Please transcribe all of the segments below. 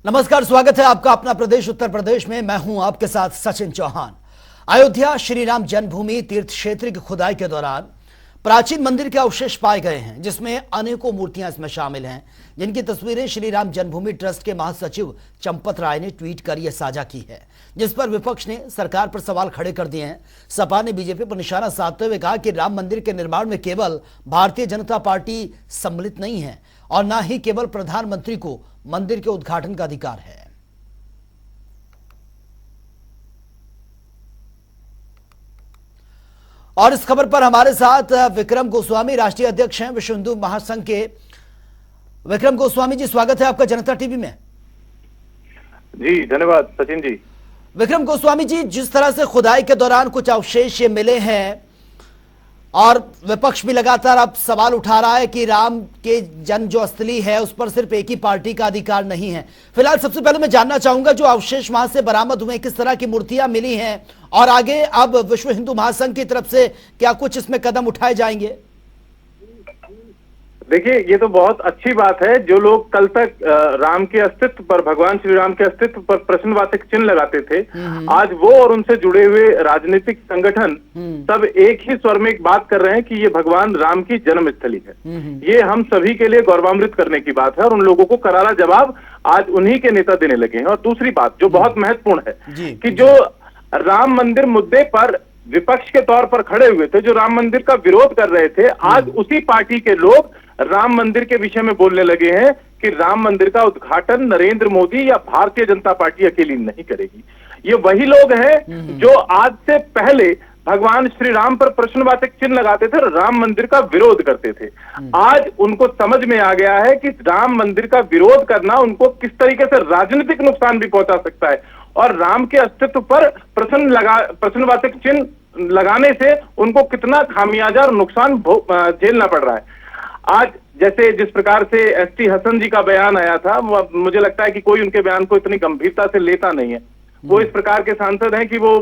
नमस्कार, स्वागत है आपका अपना प्रदेश उत्तर प्रदेश में। मैं हूं आपके साथ सचिन चौहान। अयोध्या श्री राम जन्मभूमि तीर्थ क्षेत्र की खुदाई के दौरान प्राचीन मंदिर के अवशेष पाए गए हैं, जिसमें अनेकों मूर्तियां इसमें शामिल हैं, जिनकी तस्वीरें श्री राम जन्मभूमि ट्रस्ट के महासचिव चंपत राय ने ट्वीट कर यह साझा की है, जिस पर विपक्ष ने सरकार पर सवाल खड़े कर दिए हैं। सपा ने बीजेपी पर निशाना साधते हुए कहा कि राम मंदिर के निर्माण में केवल भारतीय जनता पार्टी सम्मिलित नहीं है और न ही केवल प्रधानमंत्री को मंदिर के उद्घाटन का अधिकार है। और इस खबर पर हमारे साथ विक्रम गोस्वामी, राष्ट्रीय अध्यक्ष हैं विश्व हिंदू महासंघ के। विक्रम गोस्वामी जी, स्वागत है आपका जनता टीवी में। जी धन्यवाद सचिन जी। विक्रम गोस्वामी जी, जिस तरह से खुदाई के दौरान कुछ अवशेष ये मिले हैं और विपक्ष भी लगातार अब सवाल उठा रहा है कि राम के जन्म जो स्थली है उस पर सिर्फ एक ही पार्टी का अधिकार नहीं है। फिलहाल सबसे पहले मैं जानना चाहूंगा, जो अवशेष वहां से बरामद हुए, किस तरह की मूर्तियां मिली हैं और आगे अब विश्व हिंदू महासंघ की तरफ से क्या कुछ इसमें कदम उठाए जाएंगे? देखिए, ये तो बहुत अच्छी बात है। जो लोग कल तक राम के अस्तित्व पर, भगवान श्री राम के अस्तित्व पर प्रश्नवाचक चिन्ह लगाते थे, आज वो और उनसे जुड़े हुए राजनीतिक संगठन सब एक ही स्वर में एक बात कर रहे हैं कि ये भगवान राम की जन्मस्थली है। ये हम सभी के लिए गौरवान्वित करने की बात है और उन लोगों को करारा जवाब आज उन्हीं के नेता देने लगे हैं। और दूसरी बात जो बहुत महत्वपूर्ण है कि जो राम मंदिर मुद्दे पर विपक्ष के तौर पर खड़े हुए थे, जो राम मंदिर का विरोध कर रहे थे, आज उसी पार्टी के लोग राम मंदिर के विषय में बोलने लगे हैं कि राम मंदिर का उद्घाटन नरेंद्र मोदी या भारतीय जनता पार्टी अकेली नहीं करेगी। ये वही लोग हैं जो आज से पहले भगवान श्री राम पर प्रश्नवाचक चिन्ह लगाते थे और राम मंदिर का विरोध करते थे। आज उनको समझ में आ गया है कि राम मंदिर का विरोध करना उनको किस तरीके से राजनीतिक नुकसान भी पहुंचा सकता है और राम के अस्तित्व पर प्रश्नवाचक चिन्ह लगाने से उनको कितना खामियाजा और नुकसान झेलना पड़ रहा है। आज जैसे जिस प्रकार से एसटी हसन जी का बयान आया था, मुझे लगता है कि कोई उनके बयान को इतनी गंभीरता से लेता नहीं है। वो इस प्रकार के सांसद हैं कि वो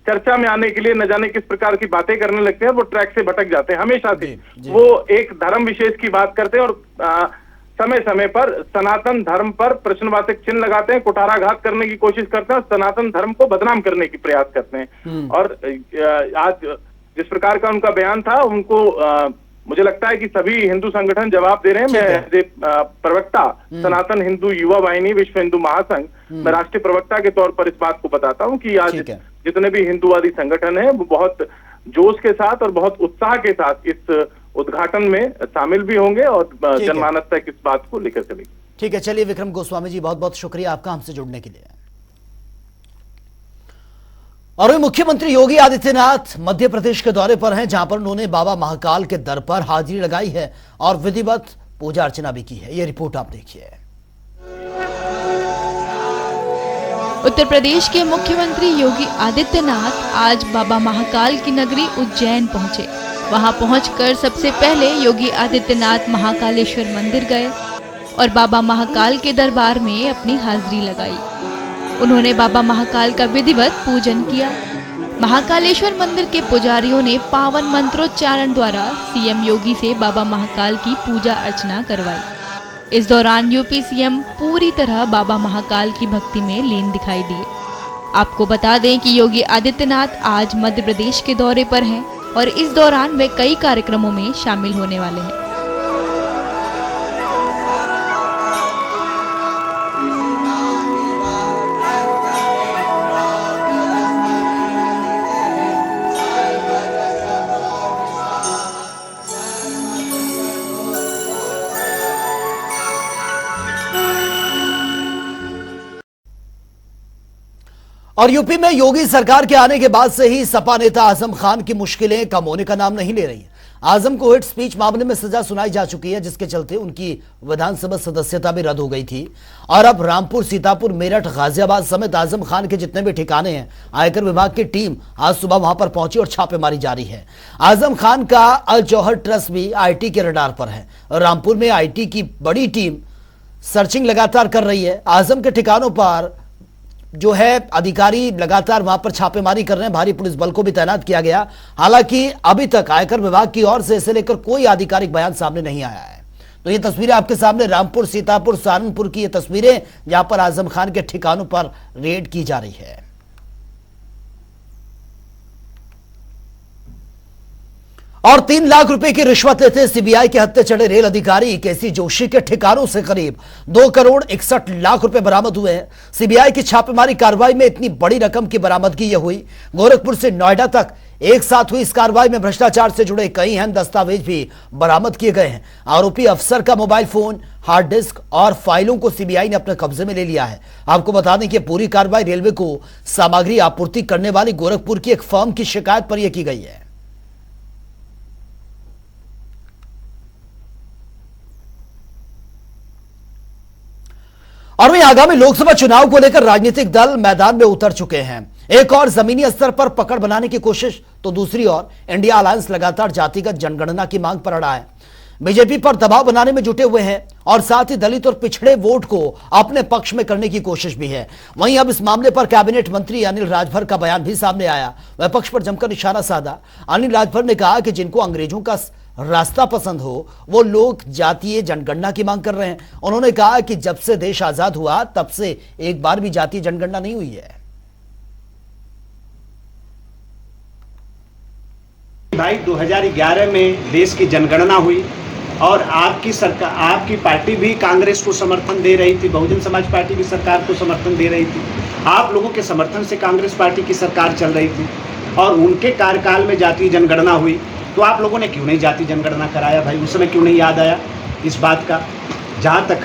चर्चा में आने के लिए न जाने किस प्रकार की बातें करने लगते हैं, वो ट्रैक से भटक जाते हैं हमेशा से। वो एक धर्म विशेष की बात करते हैं और समय समय पर सनातन धर्म पर प्रश्नवाचक चिन्ह लगाते हैं, कुठाराघात करने की कोशिश करते हैं और सनातन धर्म को बदनाम करने की प्रयास करते हैं। और आज जिस प्रकार का उनका बयान था, उनको मुझे लगता है कि सभी हिंदू संगठन जवाब दे रहे हैं। मैं प्रवक्ता सनातन हिंदू युवा वाहिनी विश्व हिंदू महासंघ, मैं राष्ट्रीय प्रवक्ता के तौर पर इस बात को बताता हूं कि आज जितने भी हिंदूवादी संगठन हैं वो बहुत जोश के साथ और बहुत उत्साह के साथ इस उद्घाटन में शामिल भी होंगे और जनमानस तक इस बात को लेकर चलेंगे। ठीक है, चलिए विक्रम गोस्वामी जी, बहुत बहुत शुक्रिया आपका हमसे जुड़ने के लिए। और मुख्यमंत्री योगी आदित्यनाथ मध्य प्रदेश के दौरे पर हैं, जहां पर उन्होंने बाबा महाकाल के दर पर हाजिरी लगाई है और विधिवत पूजा अर्चना भी की है। यह रिपोर्ट आप देखिए। उत्तर प्रदेश के मुख्यमंत्री योगी आदित्यनाथ आज बाबा महाकाल की नगरी उज्जैन पहुंचे। वहां पहुंचकर सबसे पहले योगी आदित्यनाथ महाकालेश्वर मंदिर गए और बाबा महाकाल के दरबार में अपनी हाजिरी लगाई। उन्होंने बाबा महाकाल का विधिवत पूजन किया। महाकालेश्वर मंदिर के पुजारियों ने पावन मंत्रोच्चारण द्वारा सीएम योगी से बाबा महाकाल की पूजा अर्चना करवाई। इस दौरान यूपी सीएम पूरी तरह बाबा महाकाल की भक्ति में लीन दिखाई दिए। आपको बता दें कि योगी आदित्यनाथ आज मध्य प्रदेश के दौरे पर हैं और इस दौरान वे कई कार्यक्रमों में शामिल होने वाले हैं। और यूपी में योगी सरकार के आने के बाद से ही सपा नेता आजम खान की मुश्किलें कम होने का नाम नहीं ले रही हैं। आजम को हेट स्पीच मामले में सजा सुनाई जा चुकी है, जिसके चलते उनकी विधानसभा सदस्यता भी रद्द हो गई थी। और अब रामपुर, सीतापुर, मेरठ, गाजियाबाद समेत आजम खान के जितने भी ठिकाने हैं, आयकर विभाग की टीम आज सुबह वहां पर पहुंची और छापेमारी जारी है। आजम खान का अल जौहर ट्रस्ट भी आईटी के रडार पर है। रामपुर में आईटी की बड़ी टीम सर्चिंग लगातार कर रही है। आजम के ठिकानों पर जो है अधिकारी लगातार वहां पर छापेमारी कर रहे हैं, भारी पुलिस बल को भी तैनात किया गया। हालांकि अभी तक आयकर विभाग की ओर से इसे लेकर कोई आधिकारिक बयान सामने नहीं आया है। तो तो ये तस्वीरें आपके सामने रामपुर, सीतापुर, सहारनपुर की ये तस्वीरें, जहां पर आजम खान के ठिकानों पर रेड की जा रही है। और 3 लाख रुपए की रिश्वत लेते सीबीआई के हत्थे चढ़े रेल अधिकारी केसी जोशी के ठिकानों से करीब 2 करोड़ 61 लाख रुपए बरामद हुए हैं। सीबीआई की छापेमारी कार्रवाई में इतनी बड़ी रकम की बरामदगी यह हुई। गोरखपुर से नोएडा तक एक साथ हुई इस कार्रवाई में भ्रष्टाचार से जुड़े कई अहम दस्तावेज भी बरामद किए गए हैं। आरोपी अफसर का मोबाइल फोन, हार्ड डिस्क और फाइलों को सीबीआई ने अपने कब्जे में ले लिया है। आपको बता दें कि पूरी कार्रवाई रेलवे को सामग्री आपूर्ति करने वाली गोरखपुर की एक फर्म की शिकायत पर यह की गई है। और वहीं आगामी लोकसभा चुनाव को लेकर राजनीतिक दल मैदान में उतर चुके हैं। एक और जमीनी स्तर पर पकड़ बनाने की कोशिश, तो दूसरी ओर इंडिया अलायंस लगातार जातिगत जनगणना की मांग पर अड़ा है। बीजेपी पर दबाव बनाने में जुटे हुए हैं और साथ ही दलित और पिछड़े वोट को अपने पक्ष में करने की कोशिश भी है। वहीं अब इस मामले पर कैबिनेट मंत्री अनिल राजभर का बयान भी सामने आया। विपक्ष पर जमकर निशाना साधा। अनिल राजभर ने कहा कि जिनको अंग्रेजों का रास्ता पसंद हो वो लोग जातीय जनगणना की मांग कर रहे हैं। उन्होंने कहा कि जब से देश आजाद हुआ तब से एक बार भी जातीय जनगणना नहीं हुई है। भाई 2011 में देश की जनगणना हुई और आपकी सरकार, आपकी पार्टी भी कांग्रेस को समर्थन दे रही थी, बहुजन समाज पार्टी भी सरकार को समर्थन दे रही थी। आप लोगों के समर्थन से कांग्रेस पार्टी की सरकार चल रही थी और उनके कार्यकाल में जातीय जनगणना हुई। तो आप लोगों ने क्यों नहीं जातीय जनगणना कराया भाई? उस समय क्यों नहीं याद आया इस बात का? जहाँ तक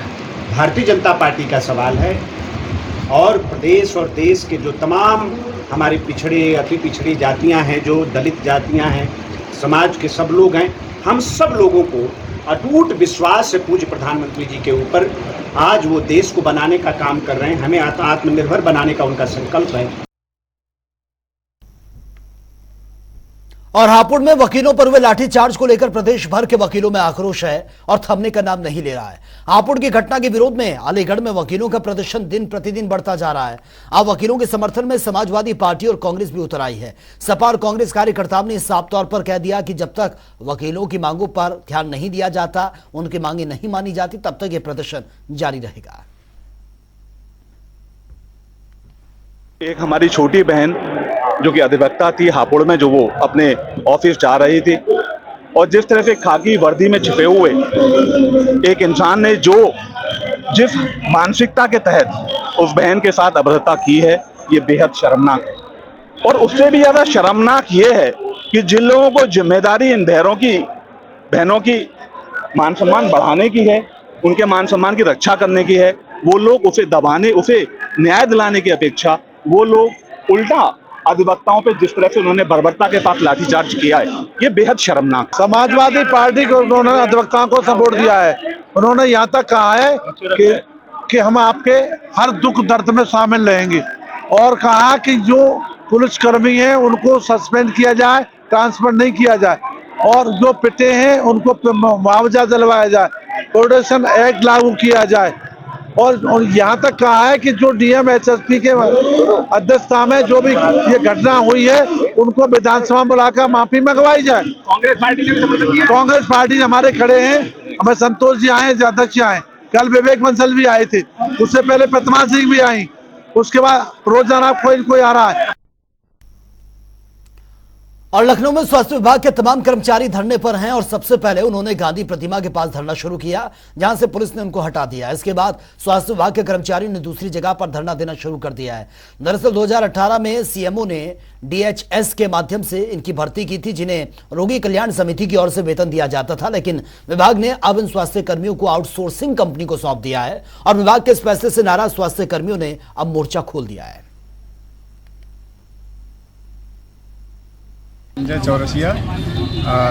भारतीय जनता पार्टी का सवाल है और प्रदेश और देश के जो तमाम हमारे पिछड़े, अति पिछड़ी जातियाँ हैं, जो दलित जातियाँ हैं, समाज के सब लोग हैं, हम सब लोगों को अटूट विश्वास से पूज्य प्रधानमंत्री जी के ऊपर आज वो देश को बनाने का काम कर रहे हैं। हमें आत्मनिर्भर बनाने का उनका संकल्प है। और हापुड़ में वकीलों पर हुए लाठीचार्ज को लेकर प्रदेश भर के वकीलों में आक्रोश है और थमने का नाम नहीं ले रहा है। हापुड़ की घटना के विरोध में अलीगढ़ में वकीलों का प्रदर्शन दिन प्रतिदिन बढ़ता जा रहा है। अब वकीलों के समर्थन में समाजवादी पार्टी और कांग्रेस भी उतर आई है। सपा और कांग्रेस कार्यकर्ताओं ने साफ तौर पर कह दिया कि जब तक वकीलों की मांगों पर ध्यान नहीं दिया जाता, उनकी मांगे नहीं मानी जाती, तब तक यह प्रदर्शन जारी रहेगा। एक हमारी छोटी बहन जो कि अधिवक्ता थी हापुड़ में, जो वो अपने ऑफिस जा रही थी और जिस तरह से खाकी वर्दी में छिपे हुए एक इंसान ने जो जिस मानसिकता के तहत उस बहन के साथ अभद्रता की है, ये बेहद शर्मनाक है। और उससे भी ज्यादा शर्मनाक ये है कि जिन लोगों को जिम्मेदारी इन बहनों की मान सम्मान बढ़ाने की है, उनके मान सम्मान की रक्षा करने की है, वो लोग उसे दबाने, उसे न्याय दिलाने की अपेक्षा वो लोग उल्टा अधिवक्ताओं पे जिस तरह से उन्होंने बर्बरता के साथ लाठीचार्ज किया है, ये बेहद शर्मनाक। समाजवादी पार्टी को उन्होंने अधिवक्ताओं को सपोर्ट दिया है। उन्होंने यहाँ तक कहा है कि हम आपके हर दुख दर्द में शामिल रहेंगे और कहा कि जो पुलिसकर्मी हैं उनको सस्पेंड किया जाए, ट्रांसफर नहीं किया जाए और जो पिटे हैं उनको मुआवजा दिलवाया जाए, प्रोटेक्शन एक्ट लागू किया जाए। और यहाँ तक कहा है कि जो डीएम एसएसपी के अध्यक्षता में जो भी ये घटना हुई है उनको विधानसभा में बुलाकर माफी मंगवाई जाए। कांग्रेस पार्टी हमारे खड़े हैं, हमें संतोष जी आए, अध्यक्ष जी आए, कल विवेक बंसल भी आए थे, उससे पहले प्रतिमा सिंह भी आई, उसके बाद रोजाना कोई आ रहा है। और लखनऊ में स्वास्थ्य विभाग के तमाम कर्मचारी धरने पर हैं और सबसे पहले उन्होंने गांधी प्रतिमा के पास धरना शुरू किया, जहां से पुलिस ने उनको हटा दिया। इसके बाद स्वास्थ्य विभाग के कर्मचारियों ने दूसरी जगह पर धरना देना शुरू कर दिया है। दरअसल 2018 में सीएमओ ने डीएचएस के माध्यम से इनकी भर्ती की थी, जिन्हें रोगी कल्याण समिति की ओर से वेतन दिया जाता था, लेकिन विभाग ने अब इन स्वास्थ्य कर्मियों को आउटसोर्सिंग कंपनी को सौंप दिया है और विभाग के इस फैसले से नाराज स्वास्थ्य कर्मियों ने अब मोर्चा खोल दिया है। संजय चौरसिया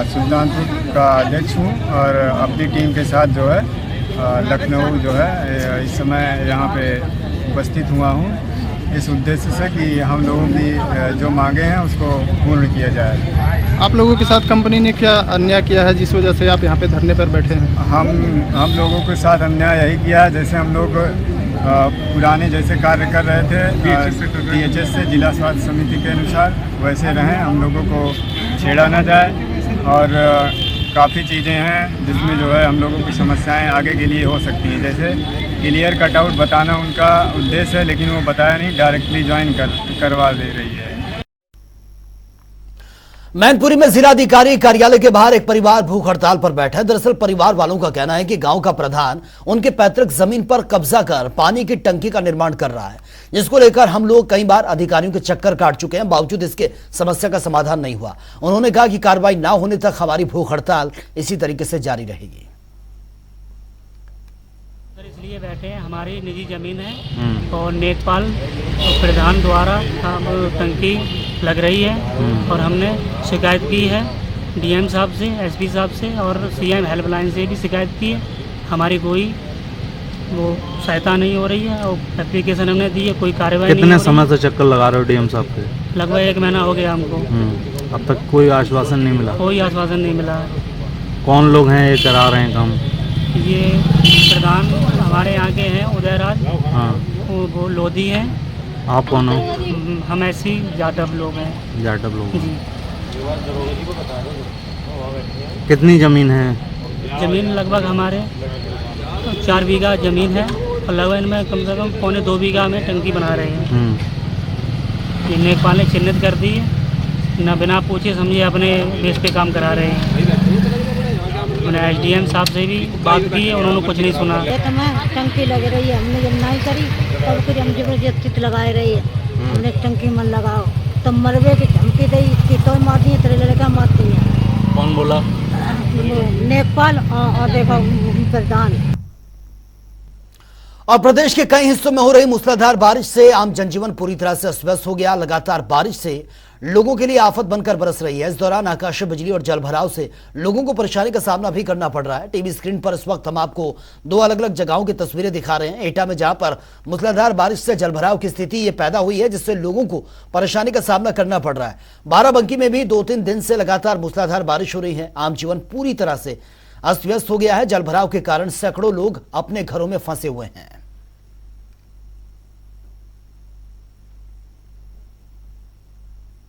सुल्तानपुर का अध्यक्ष हूँ और अपनी टीम के साथ जो है लखनऊ जो है इस समय यहाँ पे उपस्थित हुआ हूँ इस उद्देश्य से कि हम लोगों की जो मांगे हैं उसको पूर्ण किया जाए। आप लोगों के साथ कंपनी ने क्या अन्याय किया है जिस वजह से आप यहाँ पे धरने पर बैठे हैं? हम लोगों के साथ अन्याय यही किया है, जैसे हम लोग पुराने जैसे कार्य कर रहे थे डीएचएस से जिला स्वास्थ्य समिति के अनुसार वैसे रहें, हम लोगों को छेड़ा ना जाए और काफ़ी चीज़ें हैं जिसमें जो है हम लोगों की समस्याएं आगे के लिए हो सकती हैं। जैसे क्लियर कटआउट बताना उनका उद्देश्य है, लेकिन वो बताया नहीं, डायरेक्टली ज्वाइन करवा दे रही है। मैनपुरी में जिलाधिकारी कार्यालय के बाहर एक परिवार भूख हड़ताल पर बैठा है। दरअसल परिवार वालों का कहना है कि गांव का प्रधान उनके पैतृक जमीन पर कब्जा कर पानी की टंकी का निर्माण कर रहा है, जिसको लेकर हम लोग कई बार अधिकारियों के चक्कर काट चुके हैं, बावजूद इसके समस्या का समाधान नहीं हुआ। उन्होंने कहा कि कार्रवाई न होने तक हमारी भूख हड़ताल इसी तरीके से जारी रहेगी। इसलिए बैठे हैं, हमारी निजी जमीन है और नेकपाल प्रधान द्वारा टंकी लग रही है और हमने शिकायत की है डीएम साहब से, एसपी साहब से और सीएम हेल्पलाइन से भी शिकायत की है। हमारी कोई वो सहायता नहीं हो रही है और एप्लीकेशन हमने दी है, कोई कार्रवाई नहीं हो रही है। कितने समय से चक्कर लगा रहे हो डीएम साहब के? लगभग 1 महीना हो गया हमको। अब तक कोई आश्वासन नहीं मिला? कोई आश्वासन नहीं मिला। कौन लोग हैं ये करा रहे हैं काम? ये प्रधान हमारे यहाँ के हैं उदयराज, हाँ। वो लोधी हैं। आप कौन हो? हम ऐसी जाटव लोग हैं। जाटव लोग जी। कितनी जमीन है? जमीन लगभग हमारे 4 बीघा जमीन है और लगभग इनमें कम से कम 2.25 बीघा में टंकी बना रहे हैं। ये नेकपाल ने चिन्हित कर दी है, न बिना पूछे समझे अपने बेस पे काम करा रहे हैं। मैंने एसडीएम साहब से भी बात की है, उन्होंने कुछ नहीं सुना। टंकी लग रही है, हमने जब नहीं करी तब फिर हम जबरदस्ती लगाए रही है। हमने टंकी मन लगाओ तब मरवे की धमकी दी कि तो मारती है, तेरे लड़का मारती है। कौन बोला? नेपाल और देखो प्रधान। और प्रदेश के कई हिस्सों में हो रही मूसलाधार बारिश से आम जनजीवन पूरी तरह से अस्त व्यस्त हो गया। लगातार बारिश से लोगों के लिए आफत बनकर बरस रही है। इस दौरान आकाशीय बिजली और जलभराव से लोगों को परेशानी का सामना भी करना पड़ रहा है। टीवी स्क्रीन पर इस वक्त हम आपको 2 अलग अलग जगहों की तस्वीरें दिखा रहे हैं। एटा में जहां पर मूसलाधार बारिश से जलभराव की स्थिति ये पैदा हुई है, जिससे लोगों को परेशानी का सामना करना पड़ रहा है। बाराबंकी में भी 2-3 दिन से लगातार मूसलाधार बारिश हो रही है। आम जीवन पूरी तरह से अस्त व्यस्त हो गया है। जलभराव के कारण सैकड़ों लोग अपने घरों में फंसे हुए हैं।